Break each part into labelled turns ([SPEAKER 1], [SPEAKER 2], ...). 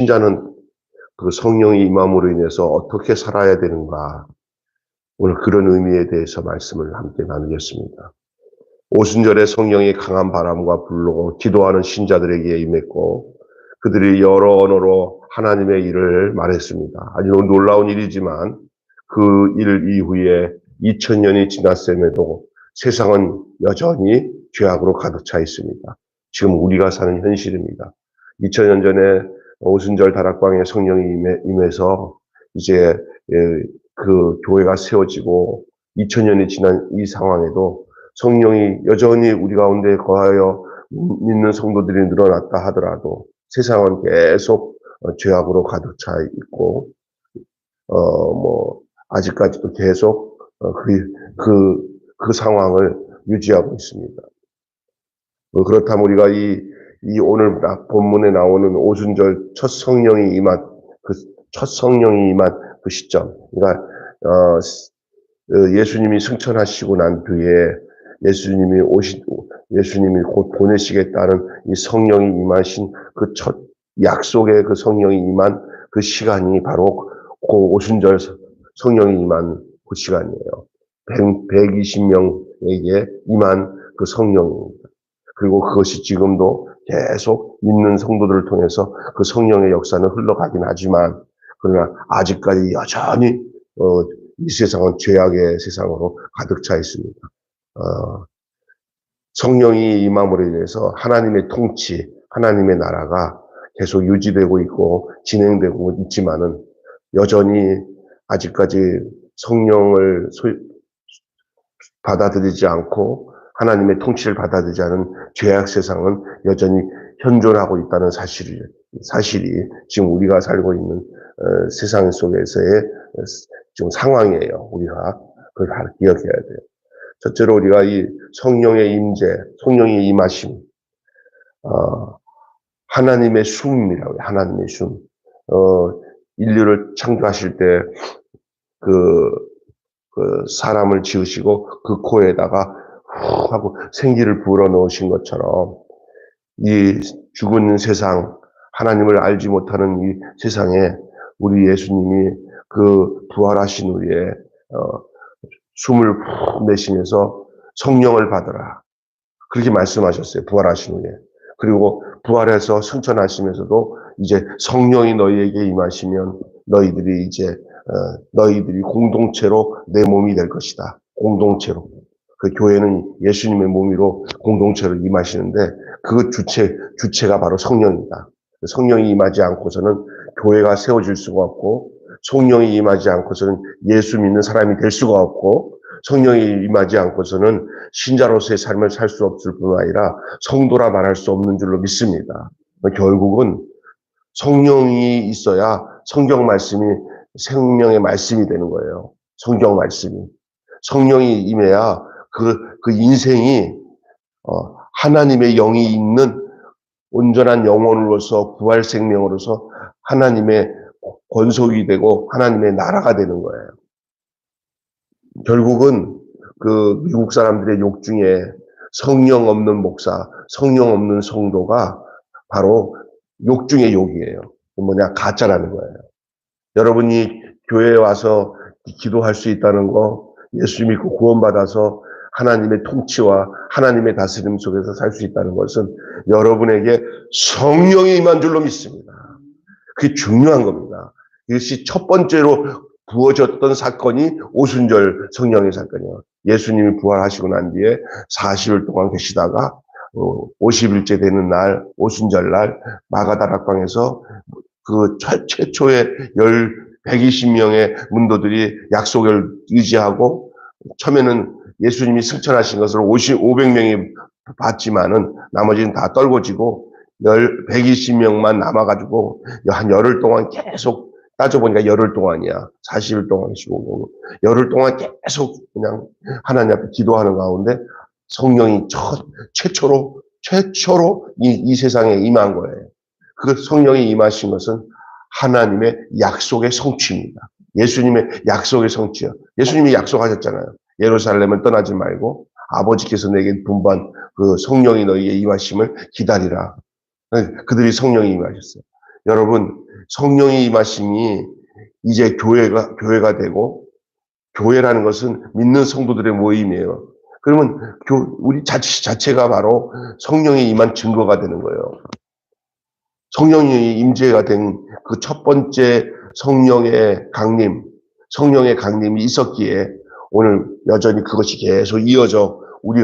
[SPEAKER 1] 신자는 그 성령의 임함으로 인해서 어떻게 살아야 되는가, 오늘 그런 의미에 대해서 말씀을 함께 나누겠습니다. 오순절에 성령이 강한 바람과 불로 기도하는 신자들에게 임했고, 그들이 여러 언어로 하나님의 일을 말했습니다. 아주 놀라운 일이지만 그 일 이후에 2000년이 지났음에도 세상은 여전히 죄악으로 가득 차 있습니다. 지금 우리가 사는 현실입니다. 2000년 전에 오순절 다락방에 성령이 임해서 이제 그 교회가 세워지고 2000년이 지난 이 상황에도 성령이 여전히 우리 가운데 거하여 믿는 성도들이 늘어났다 하더라도 세상은 계속 죄악으로 가득 차 있고, 아직까지도 계속 그 상황을 유지하고 있습니다. 그렇다면 우리가 이 오늘 본문에 나오는 오순절 첫 성령이 임한 그 시점, 그러니까 예수님이 승천하시고 난 뒤에 예수님이 곧 보내시겠다는 이 성령이 임하신 그 첫 약속의 그 성령이 임한 그 시간이 바로 그 오순절 성령이 임한 그 시간이에요. 120명에게 임한 그 성령입니다. 그리고 그것이 지금도 계속 믿는 성도들을 통해서 그 성령의 역사는 흘러가긴 하지만, 그러나 아직까지 여전히 이 세상은 죄악의 세상으로 가득 차 있습니다. 성령이 임함으로 인해서 하나님의 통치, 하나님의 나라가 계속 유지되고 있고 진행되고 있지만은, 여전히 아직까지 성령을 받아들이지 않고 하나님의 통치를 받아들이지 않은 죄악 세상은 여전히 현존하고 있다는 사실이 지금 우리가 살고 있는 세상 속에서의 지금 상황이에요. 우리가 그걸 기억해야 돼요. 첫째로 우리가 이 성령의 임재, 성령의 임하심, 하나님의 숨이라고 해요. 하나님의 숨. 인류를 창조하실 때 그 사람을 지으시고 그 코에다가 후 하고 생기를 불어넣으신 것처럼, 이 죽은 세상, 하나님을 알지 못하는 이 세상에 우리 예수님이 그 부활하신 후에 숨을 푹 내쉬면서 성령을 받으라, 그렇게 말씀하셨어요. 부활하신 후에. 그리고 부활해서 승천하시면서도 이제 성령이 너희에게 임하시면 너희들이 공동체로 내 몸이 될 것이다. 공동체로. 그 교회는 예수님의 몸으로 공동체로 임하시는데, 그 주체가 바로 성령이다. 성령이 임하지 않고서는 교회가 세워질 수가 없고, 성령이 임하지 않고서는 예수 믿는 사람이 될 수가 없고, 성령이 임하지 않고서는 신자로서의 삶을 살 수 없을 뿐 아니라 성도라 말할 수 없는 줄로 믿습니다. 결국은 성령이 있어야 성경 말씀이 생명의 말씀이 되는 거예요. 성경 말씀이. 성령이 임해야 그 인생이 하나님의 영이 있는 온전한 영혼으로서 부활 생명으로서 하나님의 권속이 되고 하나님의 나라가 되는 거예요. 결국은 그 미국 사람들의 욕 중에 성령 없는 목사, 성령 없는 성도가 바로 욕 중의 욕이에요. 가짜라는 거예요. 여러분이 교회에 와서 기도할 수 있다는 거, 예수 믿고 구원받아서 하나님의 통치와 하나님의 다스림 속에서 살 수 있다는 것은 여러분에게 성령이 임한 줄로 믿습니다. 그게 중요한 겁니다. 이것이 첫 번째로 부어졌던 사건이 오순절 성령의 사건이에요. 예수님이 부활하시고 난 뒤에 40일 동안 계시다가 50일째 되는 날, 오순절 날 마가다락방에서 그 최초의 120명의 문도들이 약속을 의지하고, 처음에는 예수님이 승천하신 것을 500명이 봤지만은 나머지는 다 떨궈지고 120명만 남아가지고 한 열흘 동안 계속, 따져보니까 열흘 동안이야. 40일 동안 쉬고 열흘 동안 계속 그냥 하나님 앞에 기도하는 가운데 성령이 최초로 이 세상에 임한 거예요. 그 성령이 임하신 것은 하나님의 약속의 성취입니다. 예수님의 약속의 성취요. 예수님이 약속하셨잖아요. 예루살렘을 떠나지 말고 아버지께서 내게 분부한 그 성령이 너희에게 임하심을 기다리라. 그들이 성령이 임하셨어요. 여러분, 성령의 임하심이 이제 교회가 되고, 교회라는 것은 믿는 성도들의 모임이에요. 그러면 우리 자체가 바로 성령의 임한 증거가 되는 거예요. 성령의 임재가 된 그 첫 번째 성령의 강림이 있었기에 오늘 여전히 그것이 계속 이어져 우리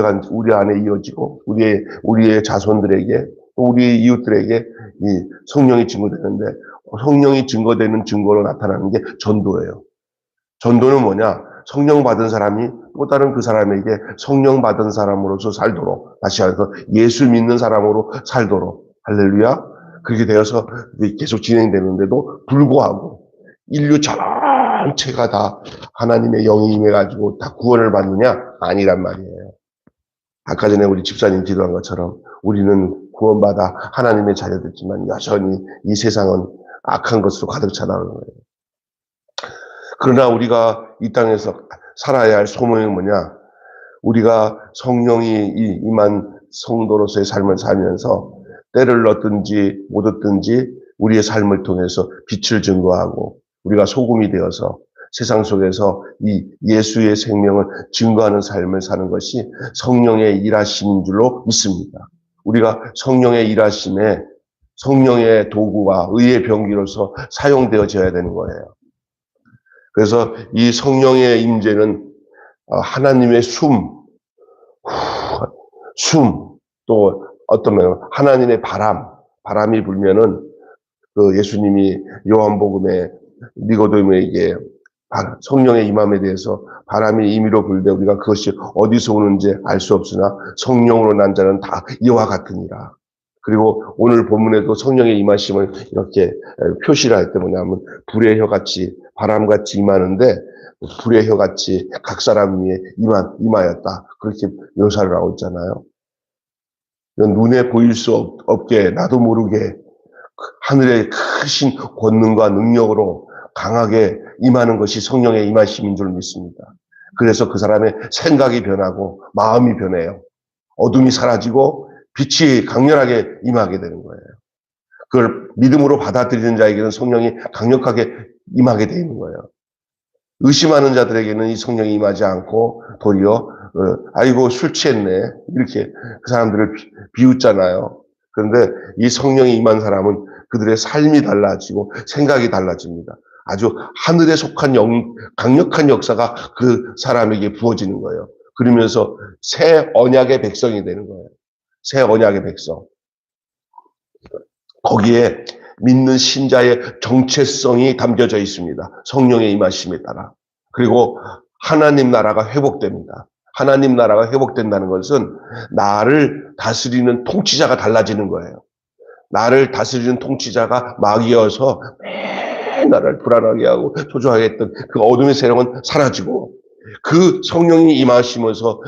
[SPEAKER 1] 안에 이어지고 우리의 자손들에게 또 우리의 이웃들에게 이 성령이 증거되는데, 성령이 증거되는 증거로 나타나는 게 전도예요. 전도는 뭐냐? 성령 받은 사람이 또 다른 그 사람에게 성령 받은 사람으로서 살도록, 다시 해서 예수 믿는 사람으로 살도록, 할렐루야, 그렇게 되어서 계속 진행되는데도 불구하고 인류 전체가 다 하나님의 영이 임해가지고 다 구원을 받느냐? 아니란 말이에요. 아까 전에 우리 집사님 기도한 것처럼 우리는 구원받아 하나님의 자녀됐지만 여전히 이 세상은 악한 것으로 가득 차다는 거예요. 그러나 우리가 이 땅에서 살아야 할 소명이 뭐냐? 우리가 성령이 임한 성도로서의 삶을 살면서 때를 얻든지 못 얻든지 우리의 삶을 통해서 빛을 증거하고 우리가 소금이 되어서 세상 속에서 이 예수의 생명을 증거하는 삶을 사는 것이 성령의 일하심인 줄로 믿습니다. 우리가 성령의 일하심에 성령의 도구와 의의 병기로서 사용되어져야 되는 거예요. 그래서 이 성령의 임재는 하나님의 또 어떤 면 하나님의 바람이 불면은 그 예수님이 요한복음에 니고데모에게 성령의 임함에 대해서 바람이 임의로 불되 우리가 그것이 어디서 오는지 알 수 없으나 성령으로 난 자는 다 이와 같으니라. 그리고 오늘 본문에도 성령의 임하심을 이렇게 표시를 할 때 뭐냐면 불의 혀같이 바람같이 임하는데 불의 혀같이 각 사람 위에 임하였다. 그렇게 묘사를 하고 있잖아요. 눈에 보일 수 없게 나도 모르게 하늘의 크신 권능과 능력으로 강하게 임하는 것이 성령의 임하심인 줄 믿습니다. 그래서 그 사람의 생각이 변하고 마음이 변해요. 어둠이 사라지고 빛이 강렬하게 임하게 되는 거예요. 그걸 믿음으로 받아들이는 자에게는 성령이 강력하게 임하게 되어 있는 거예요. 의심하는 자들에게는 이 성령이 임하지 않고 도리어 아이고 술 취했네 이렇게 그 사람들을 비웃잖아요. 그런데 이 성령이 임한 사람은 그들의 삶이 달라지고 생각이 달라집니다. 아주 하늘에 속한 강력한 역사가 그 사람에게 부어지는 거예요. 그러면서 새 언약의 백성이 되는 거예요. 새 언약의 백성. 거기에 믿는 신자의 정체성이 담겨져 있습니다. 성령의 임하심에 따라. 그리고 하나님 나라가 회복됩니다. 하나님 나라가 회복된다는 것은 나를 다스리는 통치자가 달라지는 거예요. 나를 다스리는 통치자가 마귀여서 매일 나를 불안하게 하고 초조하게 했던 그 어둠의 세력은 사라지고 그 성령이 임하시면서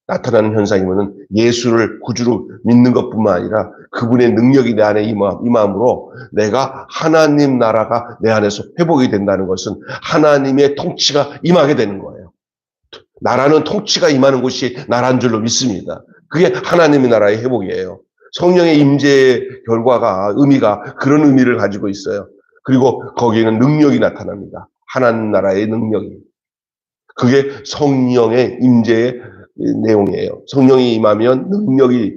[SPEAKER 1] 나타나는 현상이면은 예수를 구주로 믿는 것뿐만 아니라 그분의 능력이 내 안에 임함으로 내가 하나님 나라가 내 안에서 회복이 된다는 것은 하나님의 통치가 임하게 되는 거예요. 나라는 통치가 임하는 곳이 나라인 줄로 믿습니다. 그게 하나님의 나라의 회복이에요. 성령의 임재의 의미가 그런 의미를 가지고 있어요. 그리고 거기에는 능력이 나타납니다. 하나님 나라의 능력이. 그게 성령의 임재의 내용이에요. 성령이 임하면 능력이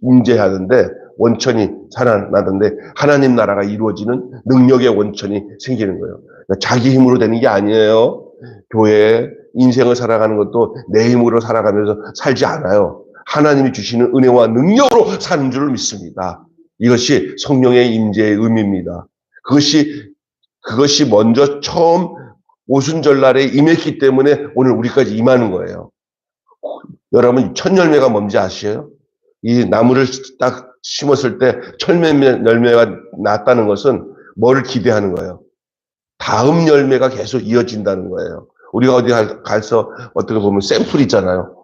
[SPEAKER 1] 임재하는데 원천이 살아나던데 하나님 나라가 이루어지는 능력의 원천이 생기는 거예요. 그러니까 자기 힘으로 되는 게 아니에요. 교회 인생을 살아가는 것도 내 힘으로 살아가면서 살지 않아요. 하나님이 주시는 은혜와 능력으로 사는 줄 믿습니다. 이것이 성령의 임재의 의미입니다. 그것이 먼저 처음 오순절날에 임했기 때문에 오늘 우리까지 임하는 거예요. 여러분 첫 열매가 뭔지 아시죠? 이 나무를 딱 심었을 때 첫 열매가 났다는 것은 뭐를 기대하는 거예요? 다음 열매가 계속 이어진다는 거예요. 우리가 어디 가서 어떻게 보면 샘플 있잖아요.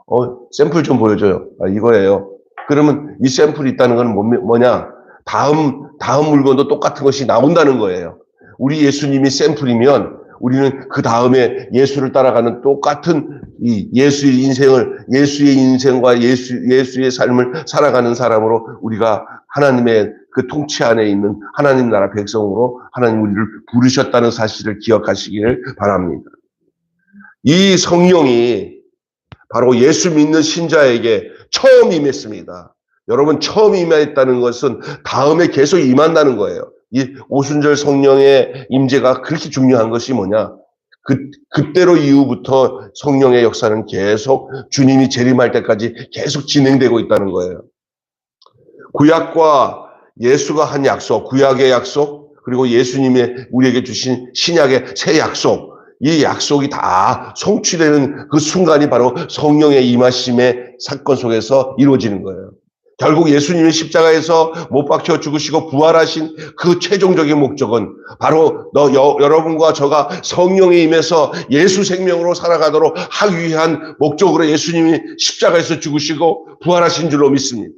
[SPEAKER 1] 샘플 좀 보여줘요. 이거예요. 그러면 이 샘플이 있다는 건 뭐냐? 다음 물건도 똑같은 것이 나온다는 거예요. 우리 예수님이 샘플이면 우리는 그 다음에 예수를 따라가는 똑같은 이 예수의 인생과 예수의 삶을 살아가는 사람으로 우리가 하나님의 그 통치 안에 있는 하나님 나라 백성으로 하나님 우리를 부르셨다는 사실을 기억하시기를 바랍니다. 이 성령이 바로 예수 믿는 신자에게 처음 임했습니다. 여러분, 처음 임했다는 것은 다음에 계속 임한다는 거예요. 이 오순절 성령의 임재가 그렇게 중요한 것이 뭐냐? 그때로 이후부터 성령의 역사는 계속 주님이 재림할 때까지 계속 진행되고 있다는 거예요. 구약과 예수가 한 약속, 구약의 약속, 그리고 예수님의 우리에게 주신 신약의 새 약속, 이 약속이 다 성취되는 그 순간이 바로 성령의 임하심의 사건 속에서 이루어지는 거예요. 결국 예수님이 십자가에서 못 박혀 죽으시고 부활하신 그 최종적인 목적은 바로 여러분과 저가 성령에 임해서 예수 생명으로 살아가도록 하기 위한 목적으로 예수님이 십자가에서 죽으시고 부활하신 줄로 믿습니다.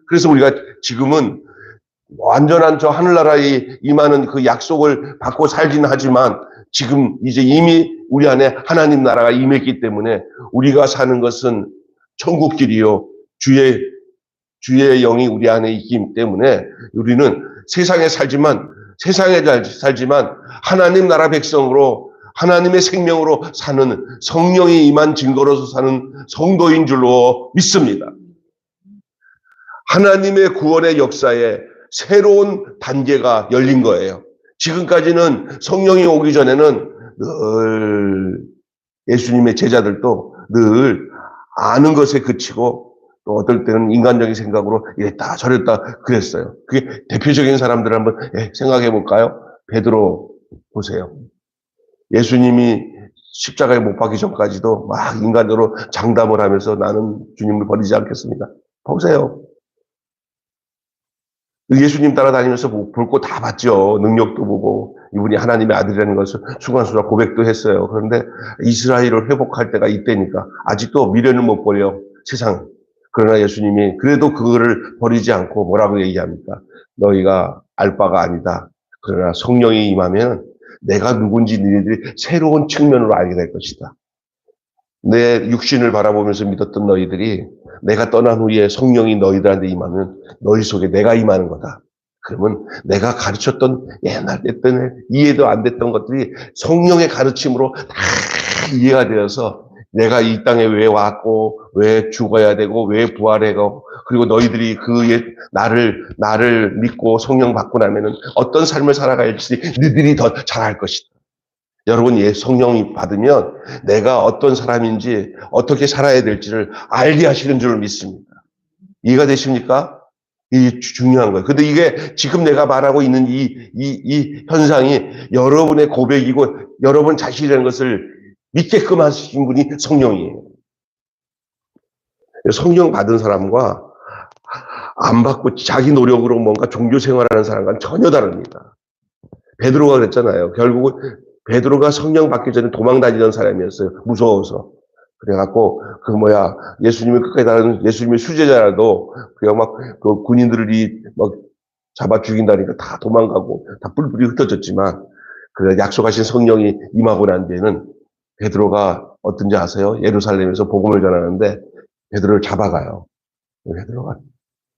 [SPEAKER 1] 그래서 우리가 지금은 완전한 저 하늘나라에 임하는 그 약속을 받고 살긴 하지만 지금 이제 이미 우리 안에 하나님 나라가 임했기 때문에 우리가 사는 것은 천국길이요. 주의 영이 우리 안에 있기 때문에 우리는 세상에 살지만 하나님 나라 백성으로 하나님의 생명으로 사는 성령이 임한 증거로서 사는 성도인 줄로 믿습니다. 하나님의 구원의 역사에 새로운 단계가 열린 거예요. 지금까지는 성령이 오기 전에는 늘 예수님의 제자들도 늘 아는 것에 그치고 또 어떨 때는 인간적인 생각으로 이랬다 저랬다 그랬어요. 그게 대표적인 사람들을 한번 생각해 볼까요? 베드로 보세요. 예수님이 십자가에 못 박기 전까지도 막 인간적으로 장담을 하면서 나는 주님을 버리지 않겠습니다. 보세요. 예수님 따라다니면서 볼 거 다 봤죠. 능력도 보고 이분이 하나님의 아들이라는 것을 순간순간 고백도 했어요. 그런데 이스라엘을 회복할 때가 이때니까 아직도 미련을 못 버려 세상. 그러나 예수님이 그래도 그거를 버리지 않고 뭐라고 얘기합니까? 너희가 알 바가 아니다. 그러나 성령이 임하면 내가 누군지 너희들이 새로운 측면으로 알게 될 것이다. 내 육신을 바라보면서 믿었던 너희들이 내가 떠난 후에 성령이 너희들한테 임하면 너희 속에 내가 임하는 거다. 그러면 내가 가르쳤던 옛날 때는 이해도 안 됐던 것들이 성령의 가르침으로 다 이해가 되어서 내가 이 땅에 왜 왔고 왜 죽어야 되고 왜 부활하고 그리고 너희들이 나를 믿고 성령 받고 나면은 어떤 삶을 살아갈지 너희들이 더 잘할 것이다. 여러분, 성령이 받으면 내가 어떤 사람인지 어떻게 살아야 될지를 알게 하시는 줄 믿습니다. 이해가 되십니까? 이게 중요한 거예요. 근데 이게 지금 내가 말하고 있는 이 현상이 여러분의 고백이고 여러분 자신이라는 것을 믿게끔 하신 분이 성령이에요. 성령 받은 사람과 안 받고 자기 노력으로 뭔가 종교 생활하는 사람과는 전혀 다릅니다. 베드로가 그랬잖아요. 결국은 베드로가 성령 받기 전에 도망 다니던 사람이었어요. 무서워서. 그래갖고, 예수님을 끝까지 따르는 예수님의 수제자라도, 그냥 그 군인들이 잡아 죽인다니까 다 도망가고, 다 뿔뿔이 흩어졌지만, 그 약속하신 성령이 임하고 난 뒤에는 베드로가 어떤지 아세요? 예루살렘에서 복음을 전하는데, 베드로를 잡아가요. 베드로가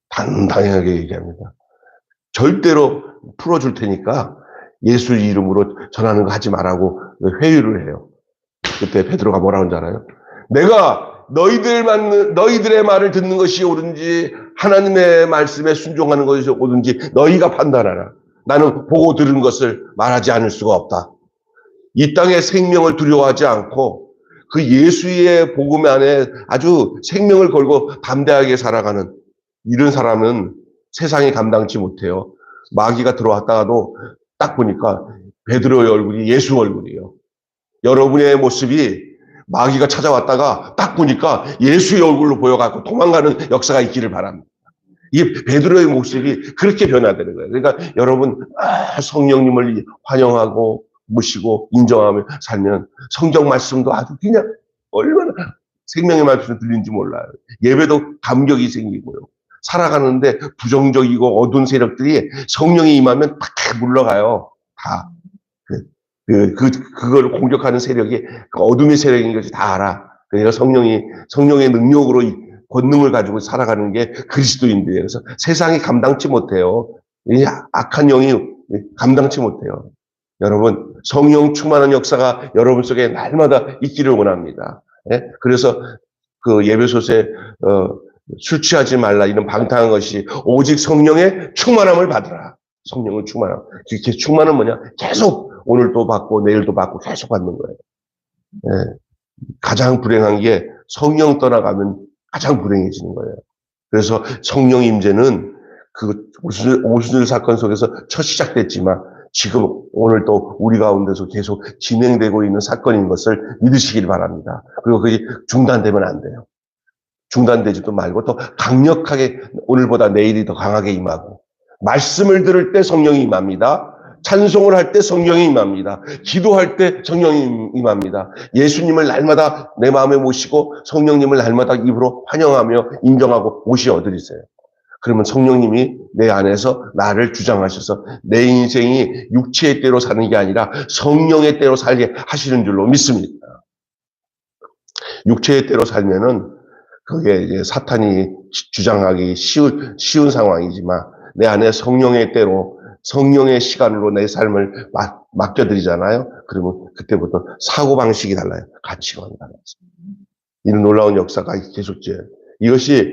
[SPEAKER 1] 당당하게 얘기합니다. 절대로 풀어줄 테니까, 예수 이름으로 전하는 거 하지 말라고 회유를 해요. 그때 베드로가 뭐라고 하는지 알아요? 내가 너희들의 말을 듣는 것이 옳은지 하나님의 말씀에 순종하는 것이 옳은지 너희가 판단하라. 나는 보고 들은 것을 말하지 않을 수가 없다. 이 땅의 생명을 두려워하지 않고 그 예수의 복음 안에 아주 생명을 걸고 담대하게 살아가는 이런 사람은 세상이 감당치 못해요. 마귀가 들어왔다가도 딱 보니까 베드로의 얼굴이 예수 얼굴이에요. 여러분의 모습이 마귀가 찾아왔다가 딱 보니까 예수의 얼굴로 보여갖고 도망가는 역사가 있기를 바랍니다. 이 베드로의 모습이 그렇게 변화되는 거예요. 그러니까 여러분 성령님을 환영하고 모시고 인정하며 살면 성경 말씀도 아주 그냥 얼마나 생명의 말씀을 들리는지 몰라요. 예배도 감격이 생기고요. 살아가는데 부정적이고 어두운 세력들이 성령이 임하면 딱 물러가요. 다. 그걸 공격하는 세력이 그 어둠의 세력인 것이 다 알아. 그러니까 성령의 능력으로 권능을 가지고 살아가는 게 그리스도인들이에요. 그래서 세상이 감당치 못해요. 이 악한 영이 감당치 못해요. 여러분, 성령 충만한 역사가 여러분 속에 날마다 있기를 원합니다. 예? 그래서 그 예배소서에 술 취하지 말라 이런 방탕한 것이 오직 성령의 충만함을 받으라. 성령의 충만함. 이렇게 충만은 뭐냐? 계속 오늘도 받고 내일도 받고 계속 받는 거예요. 예. 가장 불행한 게 성령 떠나가면 가장 불행해지는 거예요. 그래서 성령 임재는 그 오순절 사건 속에서 첫 시작됐지만 지금 오늘 또 우리 가운데서 계속 진행되고 있는 사건인 것을 믿으시길 바랍니다. 그리고 그게 중단되면 안 돼요. 중단되지도 말고 더 강력하게 오늘보다 내일이 더 강하게 임하고 말씀을 들을 때 성령이 임합니다. 찬송을 할 때 성령이 임합니다. 기도할 때 성령이 임합니다. 예수님을 날마다 내 마음에 모시고 성령님을 날마다 입으로 환영하며 인정하고 모시어드리세요. 그러면 성령님이 내 안에서 나를 주장하셔서 내 인생이 육체의 때로 사는 게 아니라 성령의 때로 살게 하시는 줄로 믿습니다. 육체의 때로 살면은 그게 이제 사탄이 주장하기 쉬운 상황이지만 내 안에 성령의 때로 성령의 시간으로 내 삶을 맡겨드리잖아요. 그러면 그때부터 사고방식이 달라요. 가치관이 달라요. 이런 놀라운 역사가 계속돼요. 이것이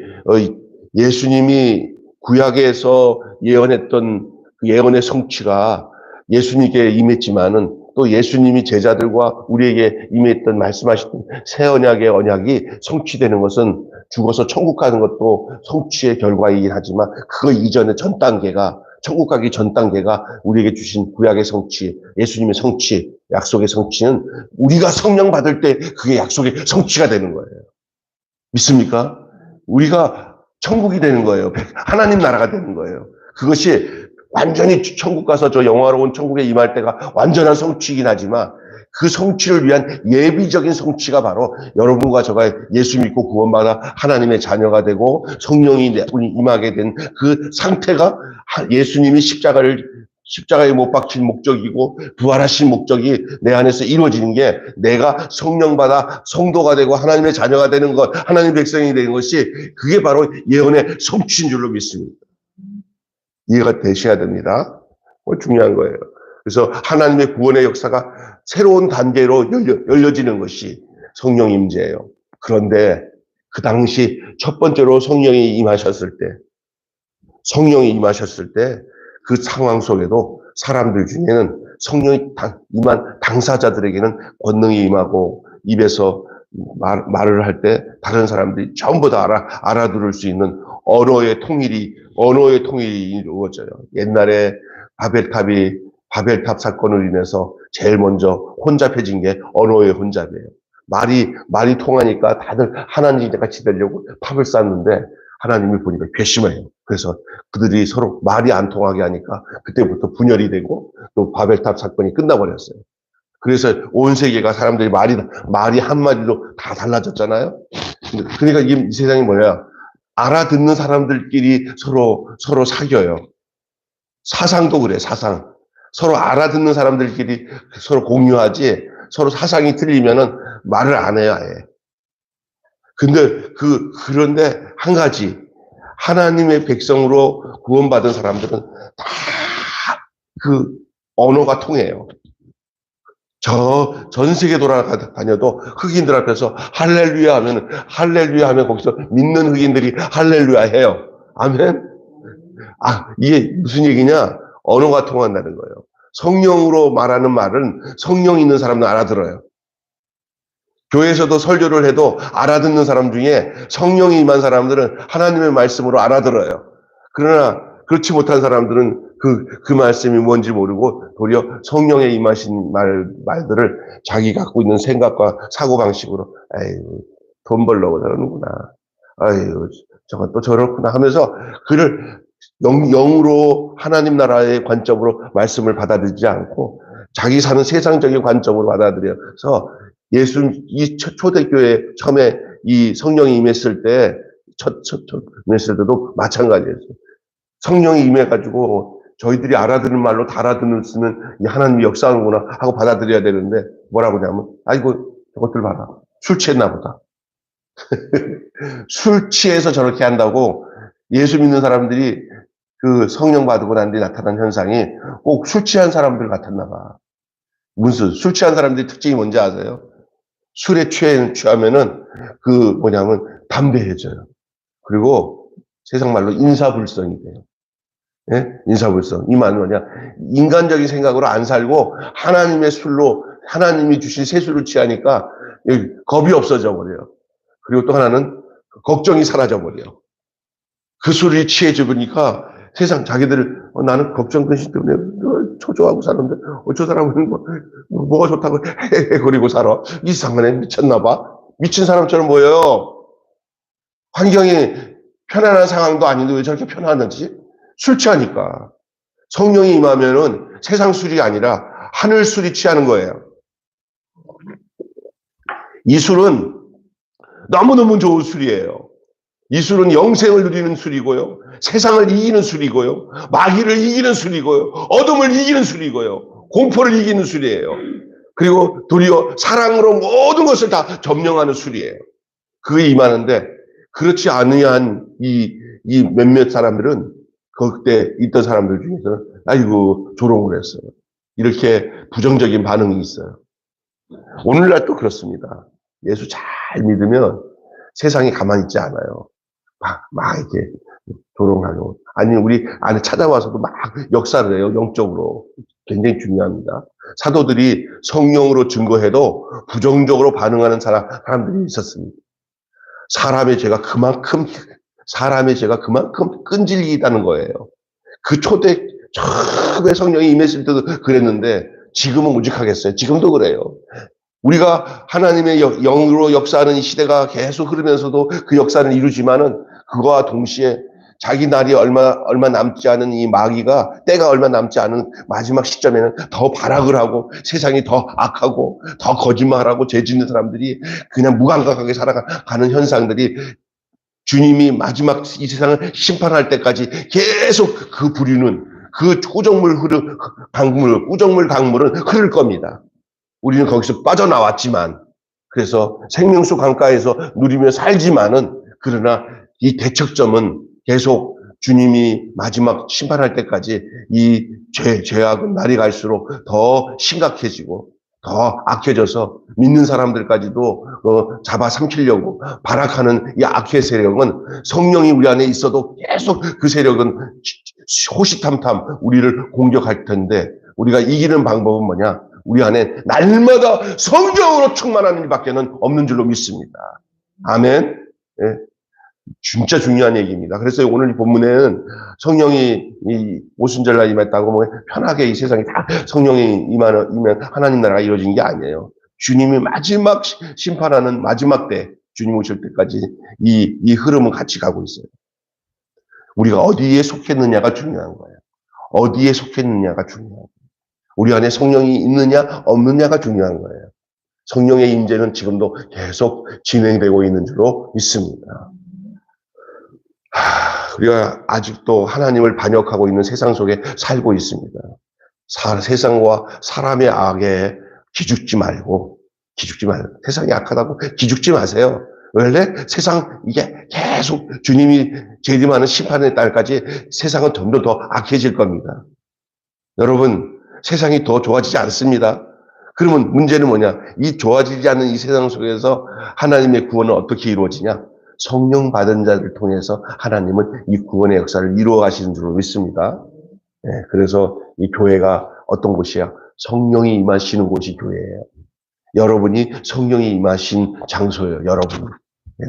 [SPEAKER 1] 예수님이 구약에서 예언했던 그 예언의 성취가 예수님께 임했지만은 또 예수님이 제자들과 우리에게 임했던 말씀하셨던 새 언약의 언약이 성취되는 것은 죽어서 천국 가는 것도 성취의 결과이긴 하지만 그 이전의 전 단계가 천국 가기 전 단계가 우리에게 주신 구약의 성취, 예수님의 성취, 약속의 성취는 우리가 성령 받을 때 그게 약속의 성취가 되는 거예요. 믿습니까? 우리가 천국이 되는 거예요. 하나님 나라가 되는 거예요. 그것이 완전히 천국 가서 저 영화로운 천국에 임할 때가 완전한 성취이긴 하지만 그 성취를 위한 예비적인 성취가 바로 여러분과 저가 예수 믿고 구원받아 하나님의 자녀가 되고 성령이 임하게 된 그 상태가 예수님이 십자가에 못 박힌 목적이고 부활하신 목적이 내 안에서 이루어지는 게 내가 성령 받아 성도가 되고 하나님의 자녀가 되는 것, 하나님의 백성이 되는 것이 그게 바로 예언의 성취인 줄로 믿습니다. 이해가 되셔야 됩니다. 중요한 거예요. 그래서 하나님의 구원의 역사가 새로운 단계로 열려지는 것이 성령 임재예요. 그런데 그 당시 첫 번째로 성령이 임하셨을 때 그 상황 속에도 사람들 중에는 성령이 임한 당사자들에게는 권능이 임하고 입에서 말을 할 때 다른 사람들이 전부 다 알아들을 수 있는 언어의 통일이 이루어져요. 옛날에 바벨탑 사건으로 인해서 제일 먼저 혼잡해진 게 언어의 혼잡이에요. 말이 통하니까 다들 하나님 같이 되려고 탑을 쌓는데 하나님이 보니까 괘씸해요. 그래서 그들이 서로 말이 안 통하게 하니까 그때부터 분열이 되고 또 바벨탑 사건이 끝나버렸어요. 그래서 온 세계가 사람들이 말이 한마디로 다 달라졌잖아요. 그러니까 이 세상이 뭐냐? 알아듣는 사람들끼리 서로 사겨요. 사상도 그래, 사상. 서로 알아듣는 사람들끼리 서로 공유하지, 서로 사상이 틀리면은 말을 안 해요, 아예. 그런데 한 가지, 하나님의 백성으로 구원받은 사람들은 다 그 언어가 통해요. 전 세계 돌아다녀도 흑인들 앞에서 할렐루야 하면 거기서 믿는 흑인들이 할렐루야 해요. 아멘? 이게 무슨 얘기냐? 언어가 통한다는 거예요. 성령으로 말하는 말은 성령 있는 사람은 알아들어요. 교회에서도 설교를 해도 알아듣는 사람 중에 성령이 임한 사람들은 하나님의 말씀으로 알아들어요. 그러나 그렇지 못한 사람들은 그 말씀이 뭔지 모르고 도리어 성령에 임하신 말들을 자기 갖고 있는 생각과 사고방식으로 돈 벌려고 저러는구나. 저건 또 저렇구나 하면서 그를 영으로 하나님 나라의 관점으로 말씀을 받아들이지 않고 자기 사는 세상적인 관점으로 받아들여서 이 초대교회 처음에 이 성령이 임했을 때 임했을 때도 마찬가지였어요. 성령이 임해가지고 저희들이 알아듣는 말로 다 알아듣는 이 하나님이 역사하는구나 하고 받아들여야 되는데 뭐라고 하냐면 아이고 저것들 봐라. 술 취했나 보다. 술 취해서 저렇게 한다고 예수 믿는 사람들이 그 성령 받고 난 뒤에 나타난 현상이 꼭 술 취한 사람들 같았나 봐. 무슨 술 취한 사람들의 특징이 뭔지 아세요? 술에 취하면은 그 뭐냐면 담대해져요. 그리고 세상 말로 인사불성이 돼요. 예? 인사불성. 이 말은 뭐냐? 인간적인 생각으로 안 살고 하나님의 술로 하나님이 주신 세술을 취하니까 겁이 없어져 버려요. 그리고 또 하나는 걱정이 사라져 버려요. 그 술이 취해져 보니까 세상 자기들 나는 걱정 근심 때문에 초조하고 사는데 저 사람은 뭐가 좋다고 헤헤거리고 살아. 이상하네. 미쳤나 봐. 미친 사람처럼 보여요. 환경이 편안한 상황도 아닌데 왜 저렇게 편안하지? 술 취하니까. 성령이 임하면은 세상 술이 아니라 하늘 술이 취하는 거예요. 이 술은 너무너무 좋은 술이에요. 이 술은 영생을 누리는 술이고요. 세상을 이기는 술이고요. 마귀를 이기는 술이고요. 어둠을 이기는 술이고요. 공포를 이기는 술이에요. 그리고 도리어 사랑으로 모든 것을 다 점령하는 술이에요. 그게 임하는데 그렇지 않으한 이 몇몇 사람들은 그때 있던 사람들 중에서는 아이고 조롱을 했어요. 이렇게 부정적인 반응이 있어요. 오늘날 또 그렇습니다. 예수 잘 믿으면 세상이 가만히 있지 않아요. 막 이렇게 조롱하고 아니 우리 안에 찾아와서도 막 역사를 해요. 영적으로. 굉장히 중요합니다. 사도들이 성령으로 증거해도 부정적으로 반응하는 사람들이 있었습니다. 사람의 죄가 그만큼 끈질기다는 거예요. 그 초대 처음에 성령이 임했을 때도 그랬는데 지금은 오직하겠어요. 지금도 그래요. 우리가 하나님의 영으로 역사하는 이 시대가 계속 흐르면서도 그 역사는 이루지만은 그거와 동시에 자기 날이 얼마 남지 않은 이 마귀가 때가 얼마 남지 않은 마지막 시점에는 더 발악을 하고 세상이 더 악하고 더 거짓말하고 죄 짓는 사람들이 그냥 무감각하게 살아가는 현상들이 주님이 마지막 이 세상을 심판할 때까지 계속 그 부류는 그 우정물 강물은 흐를 겁니다. 우리는 거기서 빠져나왔지만 그래서 생명수 강가에서 누리며 살지만은 그러나 이 대척점은 계속 주님이 마지막 심판할 때까지 이 죄악은 날이 갈수록 더 심각해지고 더 악해져서 믿는 사람들까지도 잡아삼키려고 발악하는 이 악의 세력은 성령이 우리 안에 있어도 계속 그 세력은 호시탐탐 우리를 공격할 텐데 우리가 이기는 방법은 뭐냐? 우리 안에 날마다 성령으로 충만하는 일밖에는 없는 줄로 믿습니다. 아멘. 예, 진짜 중요한 얘기입니다. 그래서 오늘 이 본문에는 성령이 이 오순절날 임했다고 뭐 편하게 이 세상에 다 성령이 임하면 하나님 나라가 이루어진 게 아니에요. 주님이 마지막 심판하는 마지막 때 주님 오실 때까지 이 흐름은 같이 가고 있어요. 우리가 어디에 속했느냐가 중요한 거예요. 어디에 속했느냐가 중요한 거예요. 우리 안에 성령이 있느냐 없느냐가 중요한 거예요. 성령의 임재는 지금도 계속 진행되고 있는 줄로 믿습니다. 우리가 아직도 하나님을 반역하고 있는 세상 속에 살고 있습니다. 세상과 사람의 악에 기죽지 말고 세상이 악하다고 기죽지 마세요. 원래 세상 이게 계속 주님이 재림하는 심판의 날까지 세상은 점점 더 악해질 겁니다. 여러분 세상이 더 좋아지지 않습니다. 그러면 문제는 뭐냐? 이 좋아지지 않는 이 세상 속에서 하나님의 구원은 어떻게 이루어지냐? 성령 받은 자를 통해서 하나님은 이 구원의 역사를 이루어 가시는 줄로 믿습니다. 네, 그래서 이 교회가 어떤 곳이야? 성령이 임하시는 곳이 교회예요. 여러분이 성령이 임하신 장소예요. 여러분.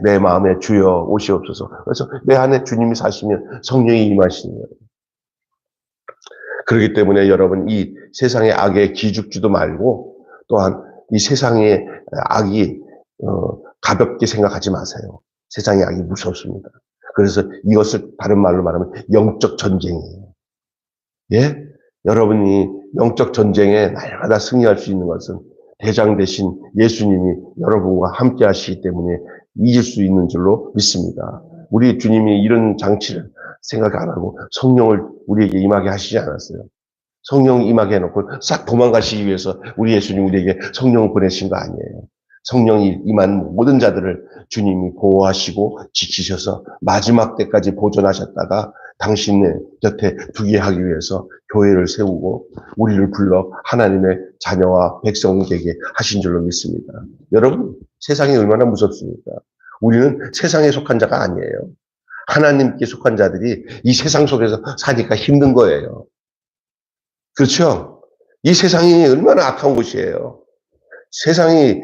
[SPEAKER 1] 내 마음에 주여 오시옵소서. 그래서 내 안에 주님이 사시면 성령이 임하시는 거예요. 그렇기 때문에 여러분 이 세상의 악에 기죽지도 말고 또한 이 세상의 악이 가볍게 생각하지 마세요. 세상의 악이 무섭습니다. 그래서 이것을 다른 말로 말하면 영적 전쟁이에요. 예? 여러분이 영적 전쟁에 날마다 승리할 수 있는 것은 대장 대신 예수님이 여러분과 함께 하시기 때문에 이길 수 있는 줄로 믿습니다. 우리 주님이 이런 장치를 생각 안 하고 성령을 우리에게 임하게 하시지 않았어요. 성령 임하게 해놓고 싹 도망가시기 위해서 우리 예수님 우리에게 성령을 보내신 거 아니에요. 성령이 임한 모든 자들을 주님이 보호하시고 지키셔서 마지막 때까지 보존하셨다가 당신의 곁에 두게 하기 위해서 교회를 세우고 우리를 불러 하나님의 자녀와 백성이 되게 하신 줄로 믿습니다. 여러분, 세상이 얼마나 무섭습니까? 우리는 세상에 속한 자가 아니에요. 하나님께 속한 자들이 이 세상 속에서 사니까 힘든 거예요. 그렇죠? 이 세상이 얼마나 악한 곳이에요. 세상이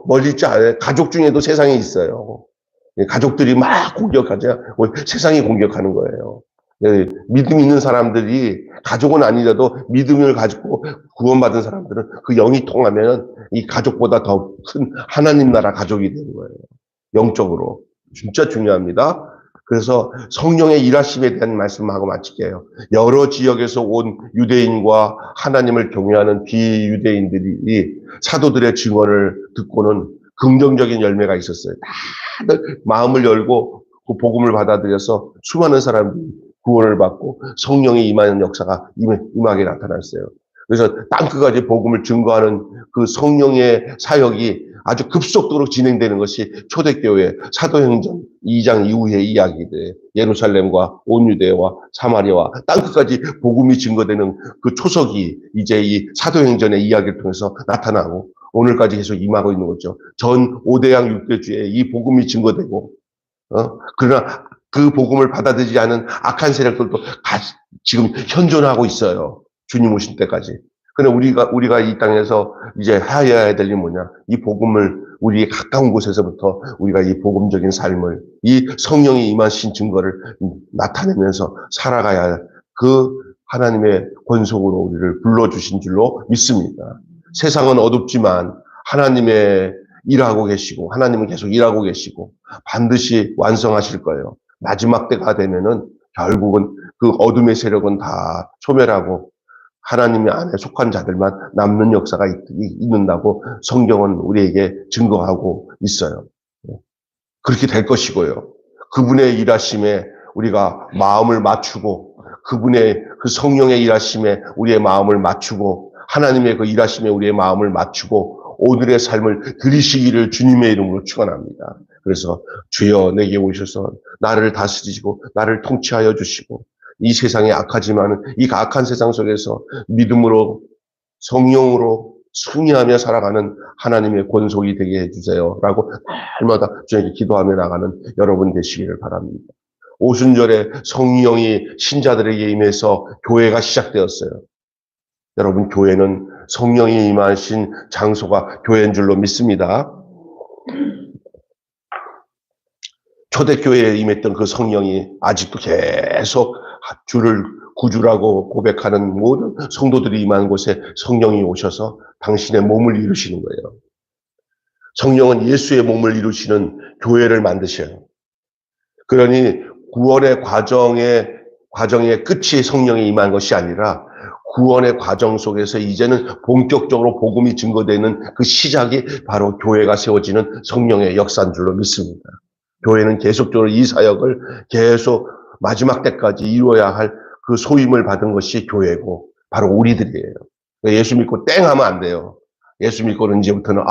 [SPEAKER 1] 멀리 있지 않아요. 가족 중에도 세상이 있어요. 가족들이 막 공격하죠. 세상이 공격하는 거예요. 믿음 있는 사람들이 가족은 아니라도 믿음을 가지고 구원받은 사람들은 그 영이 통하면 이 가족보다 더 큰 하나님 나라 가족이 되는 거예요. 영적으로. 진짜 중요합니다. 그래서 성령의 일하심에 대한 말씀하고 마칠게요. 여러 지역에서 온 유대인과 하나님을 경외하는 비유대인들이 사도들의 증언을 듣고는 긍정적인 열매가 있었어요. 다들 마음을 열고 그 복음을 받아들여서 수많은 사람들이 구원을 받고 성령이 임하는 역사가 임하게 나타났어요. 그래서 땅끝까지 복음을 증거하는 그 성령의 사역이 아주 급속도로 진행되는 것이 초대교회 사도행전 2장 이후의 이야기들, 예루살렘과 온 유대와 사마리아와 땅끝까지 복음이 증거되는 그 초석이 이제 이 사도행전의 이야기를 통해서 나타나고 오늘까지 계속 임하고 있는 거죠. 전 5대양 6대주에 이 복음이 증거되고, 그러나 그 복음을 받아들이지 않은 악한 세력들도 지금 현존하고 있어요. 주님 오신 때까지. 근데 우리가 이 땅에서 이제 해야 될 일이 뭐냐? 이 복음을 우리의 가까운 곳에서부터 우리가 이 복음적인 삶을, 이 성령이 임하신 증거를 나타내면서 살아가야 할 그 하나님의 권속으로 우리를 불러주신 줄로 믿습니다. 세상은 어둡지만 하나님의 일하고 계시고, 하나님은 계속 일하고 계시고, 반드시 완성하실 거예요. 마지막 때가 되면은 결국은 그 어둠의 세력은 다 소멸하고 하나님의 안에 속한 자들만 남는 역사가 있는다고 성경은 우리에게 증거하고 있어요. 그렇게 될 것이고요. 그분의 일하심에 우리가 마음을 맞추고 그분의 그 성령의 일하심에 우리의 마음을 맞추고 하나님의 그 일하심에 우리의 마음을 맞추고 오늘의 삶을 들이시기를 주님의 이름으로 축원합니다. 그래서 주여 내게 오셔서 나를 다스리시고 나를 통치하여 주시고 이 세상이 악하지만 이 악한 세상 속에서 믿음으로 성령으로 승리하며 살아가는 하나님의 권속이 되게 해주세요 라고 날마다 주님께 기도하며 나가는 여러분 되시기를 바랍니다. 오순절에 성령이 신자들에게 임해서 교회가 시작되었어요. 여러분, 교회는 성령이 임하신 장소가 교회인 줄로 믿습니다. 초대교회에 임했던 그 성령이 아직도 계속 주를 구주라고 고백하는 모든 성도들이 임한 곳에 성령이 오셔서 당신의 몸을 이루시는 거예요. 성령은 예수의 몸을 이루시는 교회를 만드셔요. 그러니 구원의 과정의 끝이 성령이 임한 것이 아니라 구원의 과정 속에서 이제는 본격적으로 복음이 증거되는 그 시작이 바로 교회가 세워지는 성령의 역사인 줄로 믿습니다. 교회는 계속적으로 이 사역을 계속 마지막 때까지 이루어야 할 그 소임을 받은 것이 교회고 바로 우리들이에요. 예수 믿고 땡 하면 안 돼요. 예수 믿고는 이제부터는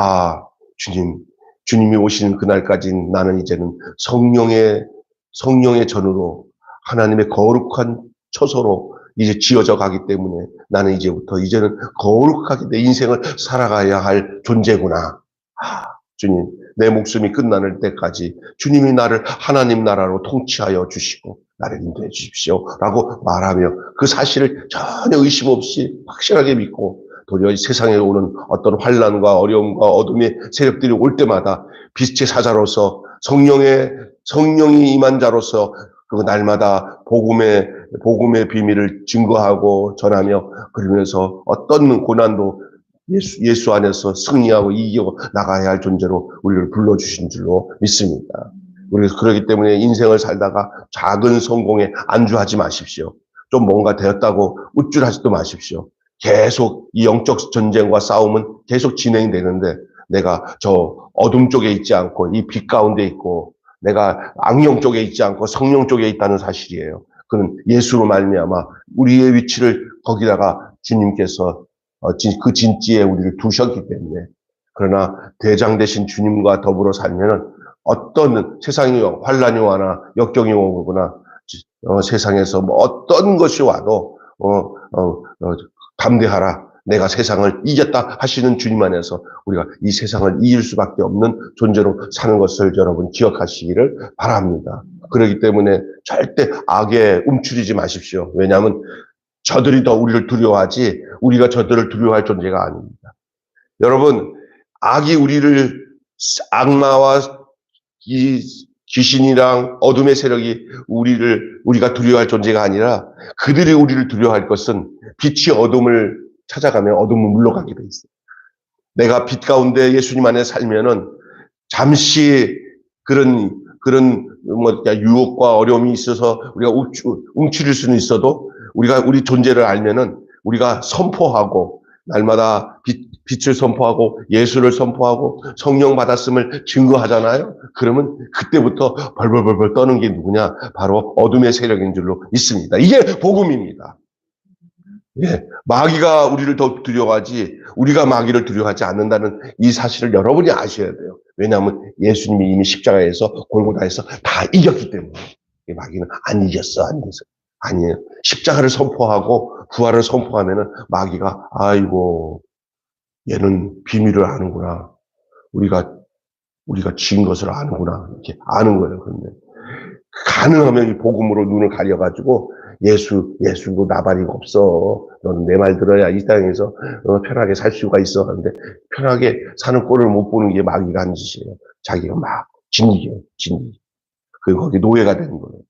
[SPEAKER 1] 주님이 오시는 그날까지 나는 이제는 성령의 전으로 하나님의 거룩한 처소로 이제 지어져 가기 때문에 나는 이제는 거룩하게 내 인생을 살아가야 할 존재구나. 주님, 내 목숨이 끝나는 때까지 주님이 나를 하나님 나라로 통치하여 주시고 나를 인도해 주십시오 라고 말하며 그 사실을 전혀 의심 없이 확실하게 믿고 도리어 세상에 오는 어떤 환난과 어려움과 어둠의 세력들이 올 때마다 빛의 사자로서 성령이 임한 자로서 그 날마다 복음의 비밀을 증거하고 전하며 그러면서 어떤 고난도 예수 안에서 승리하고 이기고 나가야 할 존재로 우리를 불러주신 줄로 믿습니다. 우리가 그렇기 때문에 인생을 살다가 작은 성공에 안주하지 마십시오. 좀 뭔가 되었다고 우쭐하지도 마십시오. 계속 이 영적 전쟁과 싸움은 계속 진행되는데 내가 저 어둠 쪽에 있지 않고 이 빛 가운데 있고 내가 악령 쪽에 있지 않고 성령 쪽에 있다는 사실이에요. 그는 예수로 말미암아 우리의 위치를 거기다가 주님께서 그 진지에 우리를 두셨기 때문에 그러나 대장 되신 주님과 더불어 살면은 어떤 세상이 환란이 오거나 역경이 오거나 세상에서 뭐 어떤 것이 와도 담대하라. 내가 세상을 이겼다 하시는 주님 안에서 우리가 이 세상을 이길 수밖에 없는 존재로 사는 것을 여러분 기억하시기를 바랍니다. 그렇기 때문에 절대 악에 움츠리지 마십시오. 왜냐하면 저들이 더 우리를 두려워하지 우리가 저들을 두려워할 존재가 아닙니다. 여러분, 악이 악마와 이 귀신이랑 어둠의 세력이 우리가 두려워할 존재가 아니라 그들이 우리를 두려워할 것은 빛이 어둠을 찾아가면 어둠은 물러가게 돼 있어요. 내가 빛 가운데 예수님 안에 살면은 잠시 그런 유혹과 어려움이 있어서 우리가 움츠릴 수는 있어도 우리가 우리 존재를 알면은 우리가 선포하고 날마다 빛을 선포하고 예수를 선포하고 성령 받았음을 증거하잖아요. 그러면 그때부터 벌벌벌벌 떠는 게 누구냐? 바로 어둠의 세력인 줄로 믿습니다. 이게 복음입니다. 예, 마귀가 우리를 더 두려워하지 우리가 마귀를 두려워하지 않는다는 이 사실을 여러분이 아셔야 돼요. 왜냐하면 예수님이 이미 십자가에서 골고다에서 다 이겼기 때문에. 마귀는 안 이겼어. 아니에요. 십자가를 선포하고 부활을 선포하면은 마귀가 아이고 얘는 비밀을 아는구나. 우리가 진 것을 아는구나. 이렇게 아는 거예요. 그런데 가능하면 이 복음으로 눈을 가려가지고 예수도 나발이가 없어. 너는 내 말 들어야 이 땅에서 편하게 살 수가 있어. 하는데 편하게 사는 꼴을 못 보는 게 마귀가 하는 짓이에요. 자기가 막 진리예요. 그리고 거기 노예가 되는 거예요.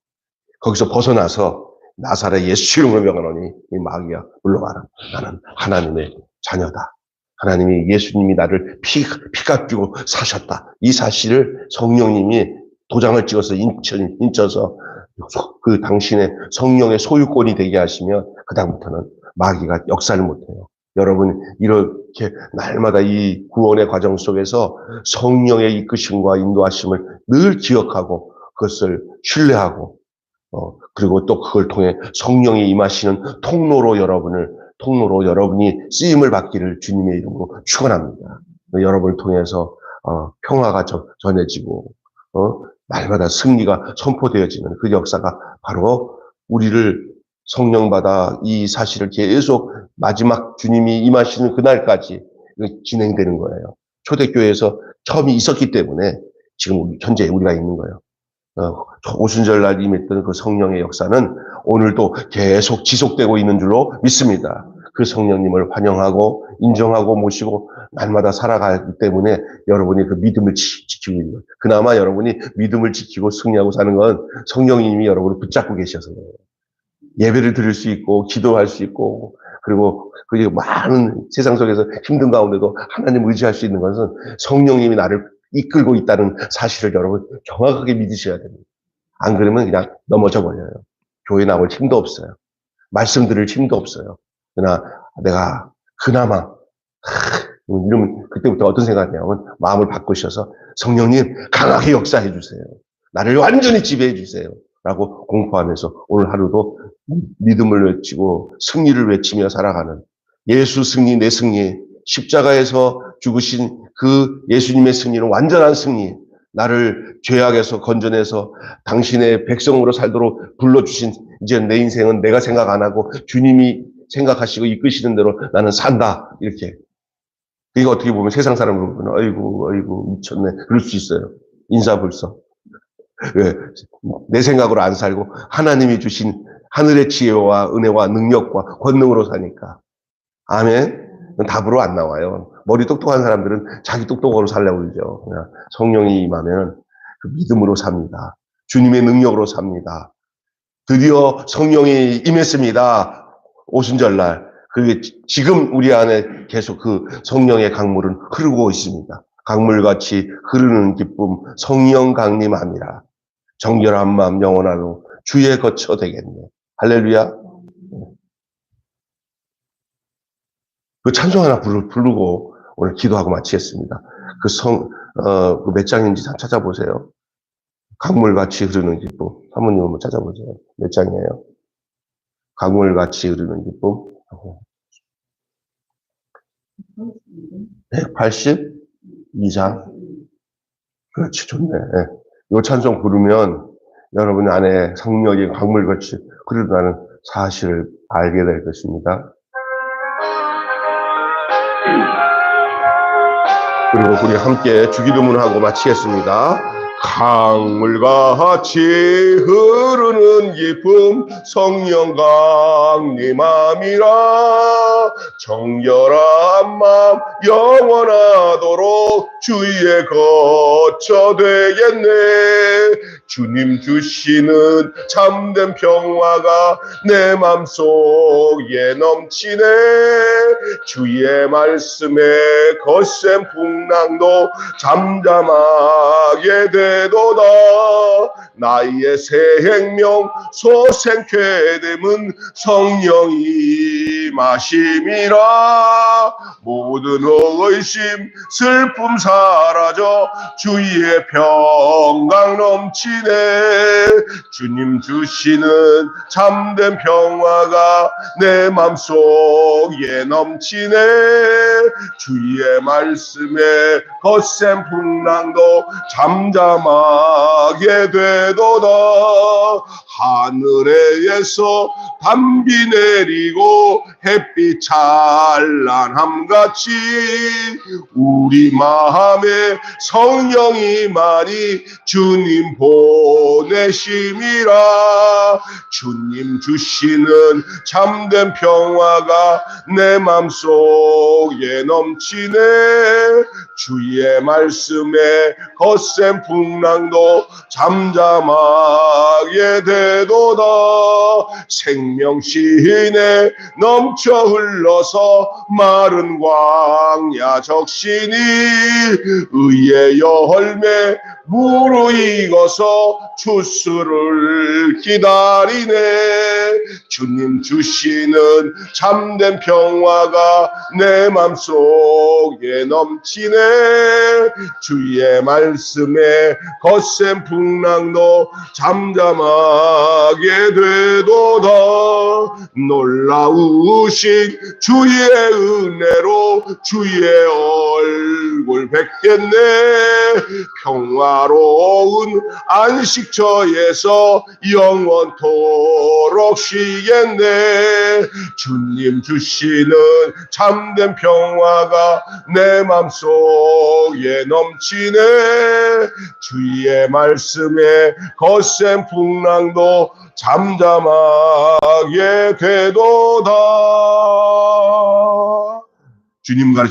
[SPEAKER 1] 거기서 벗어나서 나사렛 예수 이름으로 명하노니 이 마귀야 물러가라. 나는 하나님의 자녀다. 하나님이 예수님이 나를 피 깎이고 사셨다. 이 사실을 성령님이 도장을 찍어서 인쳐서 그 당신의 성령의 소유권이 되게 하시면 그다음부터는 마귀가 역사를 못해요. 여러분 이렇게 날마다 이 구원의 과정 속에서 성령의 이끄심과 인도하심을 늘 기억하고 그것을 신뢰하고 그리고 또 그걸 통해 성령이 임하시는 통로로 여러분이 쓰임을 받기를 주님의 이름으로 축원합니다. 여러분을 통해서 평화가 전해지고 날마다 승리가 선포되어지는 그 역사가 바로 우리를 성령받아 이 사실을 계속 마지막 주님이 임하시는 그날까지 진행되는 거예요. 초대교회에서 처음이 있었기 때문에 지금 현재 우리가 있는 거예요. 오순절날 임했던 그 성령의 역사는 오늘도 계속 지속되고 있는 줄로 믿습니다. 그 성령님을 환영하고 인정하고 모시고 날마다 살아가기 때문에 여러분이 그 믿음을 지키고 있는 거예요. 그나마 여러분이 믿음을 지키고 승리하고 사는 건 성령님이 여러분을 붙잡고 계셔서 그래요. 예배를 드릴 수 있고 기도할 수 있고 그리고 많은 세상 속에서 힘든 가운데도 하나님 의지할 수 있는 것은 성령님이 나를 이끌고 있다는 사실을 여러분 정확하게 믿으셔야 됩니다. 안 그러면 그냥 넘어져 버려요. 교회 나올 힘도 없어요. 말씀 들을 힘도 없어요. 그러나 내가 그나마 이러면 그때부터 어떤 생각이냐면 마음을 바꾸셔서 성령님 강하게 역사해 주세요. 나를 완전히 지배해 주세요. 라고 공포하면서 오늘 하루도 믿음을 외치고 승리를 외치며 살아가는 예수 승리, 내 승리, 십자가에서 죽으신 그 예수님의 승리는 완전한 승리, 나를 죄악에서 건져내서 당신의 백성으로 살도록 불러주신 이제 내 인생은 내가 생각 안 하고 주님이 생각하시고 이끄시는 대로 나는 산다. 이렇게. 이거 어떻게 보면 세상 사람으로 보면 아이고 미쳤네. 그럴 수 있어요. 인사불성. 왜? 내 생각으로 안 살고 하나님이 주신 하늘의 지혜와 은혜와 능력과 권능으로 사니까. 아멘. 답으로 안 나와요. 머리 똑똑한 사람들은 자기 똑똑으로 살려고 그러죠. 그냥 성령이 임하면 그 믿음으로 삽니다. 주님의 능력으로 삽니다. 드디어 성령이 임했습니다. 오순절날. 그게 지금 우리 안에 계속 그 성령의 강물은 흐르고 있습니다. 강물같이 흐르는 기쁨, 성령 강림함이라. 정결한 마음 영원하로 주의 거처 되겠네. 할렐루야. 그 찬송 하나 부르고 오늘 기도하고 마치겠습니다. 그 몇 장인지 찾아보세요. 강물같이 흐르는 기쁨. 사모님 한번 찾아보세요. 몇 장이에요? 강물같이 흐르는 기쁨. 182장. 그렇지, 좋네. 이 찬송 부르면 여러분 안에 성령이 강물같이 흐른다는 사실을 알게 될 것입니다. 그리고 우리 함께 주기도문하고 마치겠습니다. 강물같이 흐르는 기쁨 성령 강림함이라. 정결한 마음 영원하도록 주의 거처 되겠네. 주님 주시는 참된 평화가 내 맘속에 넘치네. 주의 말씀에 거센 풍랑도 잠잠하게 되도다. 나의 새 생명 소생케됨은 성령이 마심이라. 모든 의심 슬픔 사라져 주의 평강 넘치네. 주님 주시는 참된 평화가 내 맘속에 넘치네. 주의 말씀에 거센 풍랑도 잠잠하게 되도다. 하늘에서 단비 내리고 햇빛 찬란함같이 우리 마음에 성령이 많이 주님 보내심이라. 주님 주시는 참된 평화가 내 맘속에 넘치네. 주의 말씀에 거센 풍랑도 잠잠하게 되도다. 생명신에 넘쳐 흘러서 마른 광야 적신이 의의 열매 무르익어서 추수를 기다리네. 주님 주시는 참된 평화가 내 맘속에 넘치네. 주의 말씀에 거센 풍랑도 잠잠하게 되도다. 놀라우신 주의 은혜로 주의 얼굴 뵙겠네. 평화로운 안식처에서 영원토록 쉬겠네. 주님 주시는 참된 평화가 내 맘속에 넘치네. 주의 말씀에 거센 풍랑도 잠잠하게 되도다. 주님 가르쳐